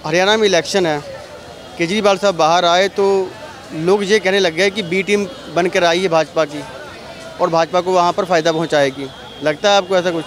हरियाणा में इलेक्शन है, केजरीवाल साहब बाहर आए तो लोग ये कहने लग गए कि बी टीम बनकर आई है भाजपा की और भाजपा को वहाँ पर फ़ायदा पहुँचाएगी। लगता है आपको ऐसा कुछ?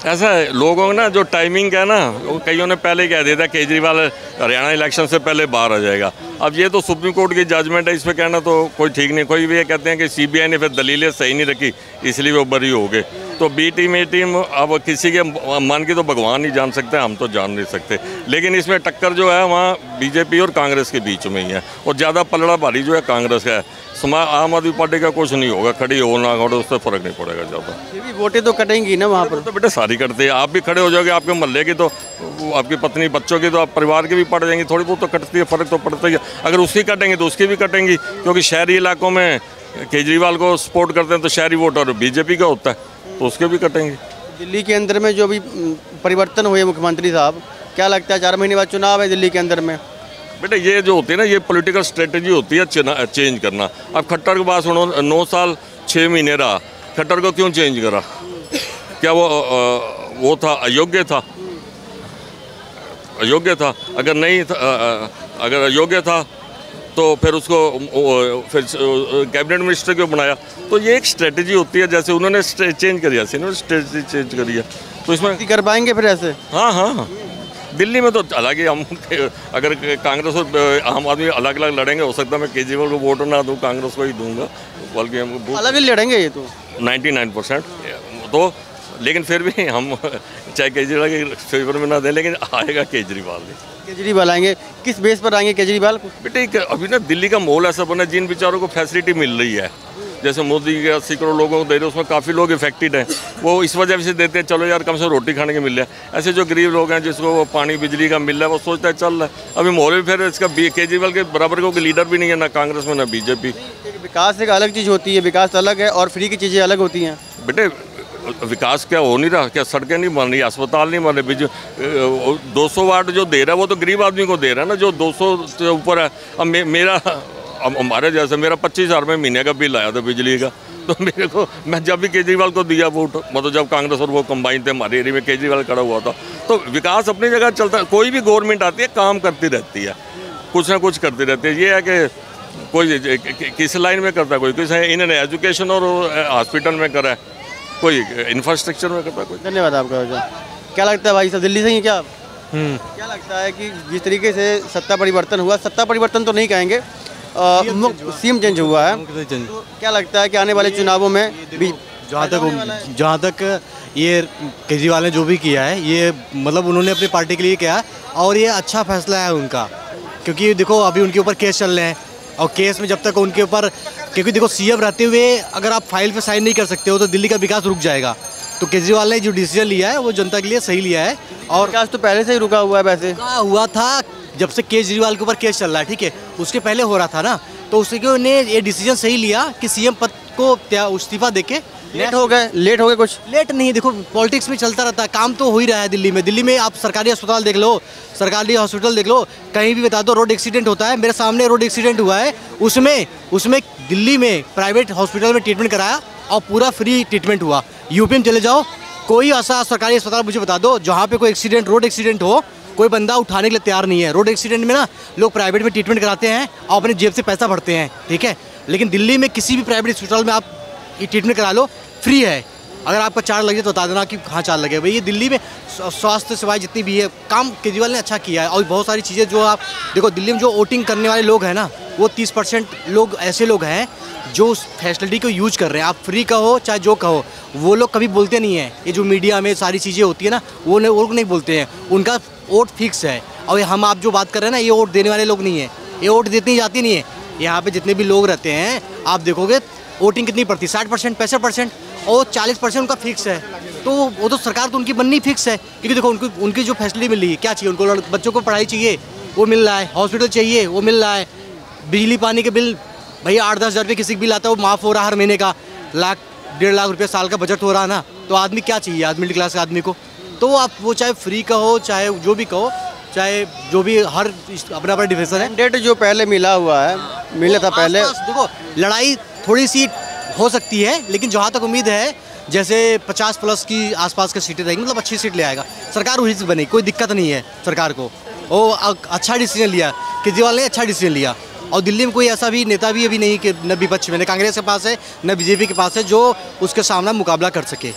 ऐसा है, लोगों को ना जो टाइमिंग है ना, वो कईयों ने पहले ही कह दिया था केजरीवाल हरियाणा इलेक्शन से पहले बाहर आ जाएगा। अब ये तो सुप्रीम कोर्ट की जजमेंट है, इस पर कहना तो कोई ठीक नहीं। कोई भी ये कहते हैं कि सीबीआई ने फिर दलीलें सही नहीं रखी इसलिए वो बरी हो गए। तो बी टीम ए टीम अब किसी के मन की तो भगवान नहीं जान सकते, हम तो जान नहीं सकते। लेकिन इसमें टक्कर जो है वहाँ बीजेपी और कांग्रेस के बीच में ही है और ज़्यादा पलड़ा भारी जो है कांग्रेस का है। आम आदमी पार्टी का कुछ नहीं होगा, खड़ी हो ना हो उससे फ़र्क नहीं पड़ेगा ज़्यादा। फिर भी वोटें तो कटेंगी ना वहाँ पर। तो बेटे सारी कटती है, आप भी खड़े हो जाओगे, आपके मोहल्ले की तो आपकी पत्नी बच्चों की तो आप परिवार की भी पड़ जाएंगी, थोड़ी बहुत तो कटती है, फ़र्क तो पड़ता ही है। अगर उसकी कटेंगे तो उसकी भी कटेंगी, क्योंकि शहरी इलाकों में केजरीवाल को सपोर्ट करते हैं तो शहरी वोट और बीजेपी का होता है तो उसके भी कटेंगे। दिल्ली के अंदर में जो भी परिवर्तन हुए मुख्यमंत्री साहब, क्या लगता है 4 महीने बाद चुनाव है दिल्ली के अंदर में? बेटा ये जो होती है ना, ये पॉलिटिकल स्ट्रेटजी होती है चेंज करना। अब खट्टर के पास 9 साल 6 महीने रहा, खट्टर को क्यों चेंज करा? क्या वो था अयोग्य था? अयोग्य था? अगर नहीं था, अगर अयोग्य था तो फिर उसको फिर कैबिनेट मिनिस्टर क्यों बनाया? तो ये एक स्ट्रेटजी होती है, जैसे उन्होंने चेंज करी है, इन्होंने स्ट्रेटजी चेंज करी है, तो इसमें कर पाएंगे फिर ऐसे? हाँ हाँ, दिल्ली में तो हालांकि हम अगर कांग्रेस और आम आदमी अलग अलग लड़ेंगे, हो सकता है मैं केजरीवाल को वोट ना दूँ, कांग्रेस को ही दूंगा, बल्कि हम अलग ही लड़ेंगे ये तो 99%। तो लेकिन फिर भी हम चाहे केजरीवाल के फेवर में ना दें, लेकिन आएगा केजरीवाल ही। केजरीवाल आएंगे, किस बेस पर आएंगे केजरीवाल? बेटे अभी ना दिल्ली का माहौल ऐसा बना, जिन बेचारों को फैसिलिटी मिल रही है, जैसे मोदी के 80 करोड़ लोगों को दे रहे, उसमें काफ़ी लोग इफेक्टेड हैं, वो इस वजह से देते हैं चलो यार कम से रोटी खाने के मिल रहा है। ऐसे जो गरीब लोग हैं जिसको वो पानी बिजली का मिल रहा है, वो सोचता है चल रहा है। अभी माहौल भी फिर इसका केजरीवाल के बराबर को लीडर भी नहीं है, ना कांग्रेस में ना बीजेपी। विकास एक अलग चीज़ होती है, विकास अलग है और फ्री की चीज़ें अलग होती हैं। बेटे विकास क्या हो नहीं रहा? क्या सड़कें नहीं बन रही, अस्पताल नहीं बन रहे? 200 वाट जो दे रहा है वो तो गरीब आदमी को दे रहा है ना, जो 200 से ऊपर है। अब हमारे जैसे मेरा 25,000 में महीने का बिल आया था बिजली का, तो मेरे को, मैं जब भी केजरीवाल को दिया वोट, मतलब जब कांग्रेस और वो कंबाइन थे हमारे एरिया में, केजरीवाल खड़ा हुआ था। तो विकास अपनी जगह चलता है, कोई भी गवर्नमेंट आती है काम करती रहती है, कुछ ना कुछ करती रहती है। ये है कि कोई किस लाइन में करता है, कोई किस इन्होंने एजुकेशन और हॉस्पिटल में करा है, कोई इंफ्रास्ट्रक्चर में करता है कोई। धन्यवाद आपका। क्या लगता है भाई साहब, दिल्ली से ही क्या? क्या लगता है कि जिस तरीके से सत्ता परिवर्तन हुआ, सत्ता परिवर्तन तो नहीं कहेंगे, सीएम चेंज हुआ है, तो क्या लगता है कि आने वाले चुनावों में जहाँ तक ये केजरीवाल ने जो भी किया है, ये मतलब उन्होंने अपनी पार्टी के लिए किया है और ये अच्छा फैसला है उनका, क्योंकि देखो अभी उनके ऊपर केस चल रहे हैं और केस में जब तक उनके ऊपर, क्योंकि देखो सीएम रहते हुए अगर आप फाइल पे साइन नहीं कर सकते हो तो दिल्ली का विकास रुक जाएगा। तो केजरीवाल ने जो डिसीजन लिया है वो जनता के लिए सही लिया है। और विकास तो पहले से ही रुका हुआ है, वैसे हुआ था जब से केजरीवाल के ऊपर केस चल रहा है, ठीक है, उसके पहले हो रहा था ना, तो उसके ने ये डिसीजन सही लिया कि सीएम पद को इस्तीफा देके लेट हो गए कुछ। लेट नहीं, देखो पॉलिटिक्स में चलता रहता है, काम तो हो ही रहा है दिल्ली में। दिल्ली में आप सरकारी अस्पताल देख लो, सरकारी हॉस्पिटल देख लो, कहीं भी बता दो रोड एक्सीडेंट होता है। मेरे सामने रोड एक्सीडेंट हुआ है, उसमें दिल्ली में प्राइवेट हॉस्पिटल में ट्रीटमेंट कराया और पूरा फ्री ट्रीटमेंट हुआ। यूपी में चले जाओ, कोई ऐसा सरकारी अस्पताल मुझे बता दो जहाँ पे कोई एक्सीडेंट, रोड एक्सीडेंट हो, कोई बंदा उठाने के लिए तैयार नहीं है। रोड एक्सीडेंट में ना लोग प्राइवेट में ट्रीटमेंट कराते हैं और अपने जेब से पैसा भरते हैं, ठीक है। लेकिन दिल्ली में किसी भी प्राइवेट अस्पताल में आप ये ट्रीटमेंट करा लो, फ्री है। अगर आपका चार्ज लगे तो बता देना कि कहाँ चार्ज लगे। भाई ये दिल्ली में स्वास्थ्य सेवाएं जितनी भी है, काम केजरीवाल ने अच्छा किया है। और बहुत सारी चीज़ें जो आप देखो, दिल्ली में जो वोटिंग करने वाले लोग हैं ना, वो 30% लोग ऐसे लोग हैं जो उस फैसिलिटी को यूज कर रहे हैं। आप फ्री कहो चाहे जो कहो, वो लोग कभी बोलते नहीं हैं। ये जो मीडिया में सारी चीज़ें होती है ना, वो लोग नहीं बोलते हैं, उनका वोट फिक्स है। और हम आप जो बात कर रहे हैं ना, ये वोट देने वाले लोग नहीं है, ये वोट देती जाती नहीं है। यहाँ पे जितने भी लोग रहते हैं आप देखोगे वोटिंग कितनी पड़ती है, 60%, 65% और 40% उनका फिक्स है। तो वो तो सरकार तो उनकी बननी फिक्स है, क्योंकि देखो उनकी जो फैसिलिटी मिल रही है, क्या चाहिए उनको, बच्चों को पढ़ाई चाहिए वो मिल रहा है, हॉस्पिटल चाहिए वो मिल रहा है, बिजली पानी के बिल भैया 8-10 हज़ार रुपये किसी का बिल आता है वो माफ़ हो रहा है हर महीने का, 1-1.5 लाख रुपये साल का बजट हो रहा है ना। तो आदमी क्या चाहिए, आदमी मिडिल क्लास के आदमी को, तो आप वो चाहे फ्री का हो चाहे जो भी कहो, चाहे जो भी, हर अपना अपना डिफरेंस है। डेट जो पहले मिला हुआ है, मिला था पहले, देखो लड़ाई थोड़ी सी हो सकती है, लेकिन जहाँ तक उम्मीद है जैसे 50+ की आसपास की सीटें रहेंगी, मतलब अच्छी सीट ले आएगा, सरकार वही से बनेगी, कोई दिक्कत नहीं है सरकार को। वो अच्छा डिसीजन लिया, केजरीवाल ने अच्छा डिसीजन लिया। और दिल्ली में कोई ऐसा भी नेता भी अभी नहीं कि न विपक्ष में, न कांग्रेस के पास है न बीजेपी के पास है जो उसके सामना मुकाबला कर सके।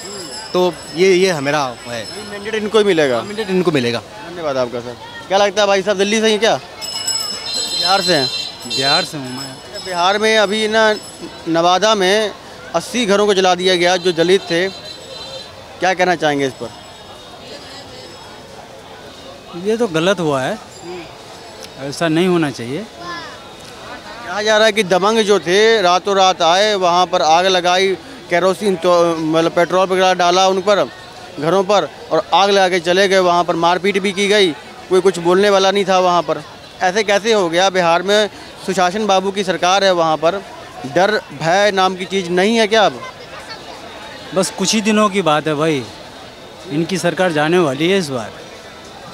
तो ये मेरा है, मैंडेट इनको ही मिलेगा। मैंडेट इनको मिलेगा। धन्यवाद आपका सर। क्या लगता है भाई साहब, दिल्ली से ही क्या बिहार से हैं? बिहार से हूँ मैं। बिहार में अभी ना नवादा में 80 घरों को जला दिया गया जो दलित थे, क्या कहना चाहेंगे इस पर? ये तो गलत हुआ है, ऐसा नहीं होना चाहिए। कहा जा रहा है कि दबंग जो थे रातों रात आए, वहाँ पर आग लगाई, केरोसिन तो मतलब पेट्रोल वगैरह डाला उन पर घरों पर और आग लगा के चले गए। वहाँ पर मारपीट भी की गई, कोई कुछ बोलने वाला नहीं था वहाँ पर। ऐसे कैसे हो गया? बिहार में सुशासन बाबू की सरकार है, वहाँ पर डर भय नाम की चीज़ नहीं है क्या? अब बस कुछ ही दिनों की बात है भाई, इनकी सरकार जाने वाली है, इस बार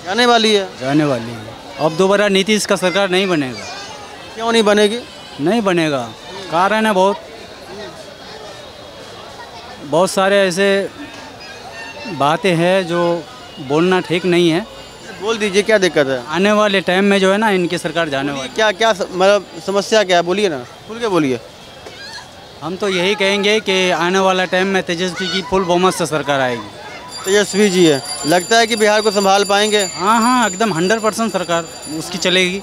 जाने वाली है। जाने वाली है। अब दोबारा नीतीश का सरकार नहीं बनेगा। क्यों नहीं बनेगी? नहीं बनेगा, कारण है बहुत सारे ऐसे बातें हैं जो बोलना ठीक नहीं है। बोल दीजिए, क्या दिक्कत है? आने वाले टाइम में जो है ना, इनकी सरकार जाने वाली। क्या क्या मतलब समस्या क्या है? बोलिए ना, खुल के बोलिए। हम तो यही कहेंगे कि आने वाला टाइम में तेजस्वी की फुल बहुमत से सरकार आएगी। तेजस्वी जी है, लगता है कि बिहार को संभाल पाएंगे? हाँ, एकदम 100% सरकार उसकी चलेगी।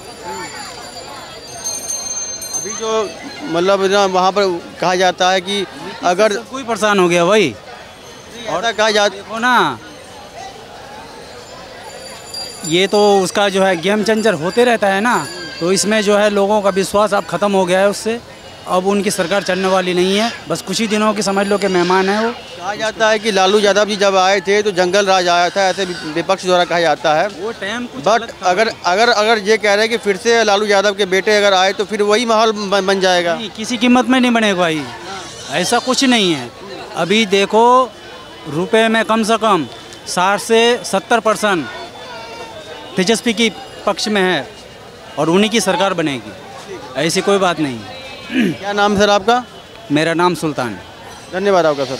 अभी जो मतलब ना वहाँ पर कहा जाता है कि अगर कोई परेशान हो गया भाई, और कहा जाता देखो ना, ये तो उसका जो है गेम चेंजर होते रहता है ना, तो इसमें जो है लोगों का विश्वास अब ख़त्म हो गया है उससे। अब उनकी सरकार चलने वाली नहीं है, बस कुछ ही दिनों की समझ लो कि मेहमान है वो। कहा जाता है कि लालू यादव जी जब आए थे तो जंगल राज आया था, ऐसे विपक्ष द्वारा कहा जाता है। वो टाइम बट अगर ये कह रहे हैं कि फिर से लालू यादव के बेटे अगर आए तो फिर वही माहौल बन जाएगा। नहीं, किसी कीमत में नहीं बनेगा भाई, ऐसा कुछ नहीं है। अभी देखो, रुपए में कम से कम 60 से 70% तेजस्वी की पक्ष में है और उन्हीं की सरकार बनेगी, ऐसी कोई बात नहीं है। क्या नाम सर आपका? मेरा नाम सुल्तान। धन्यवाद आपका सर।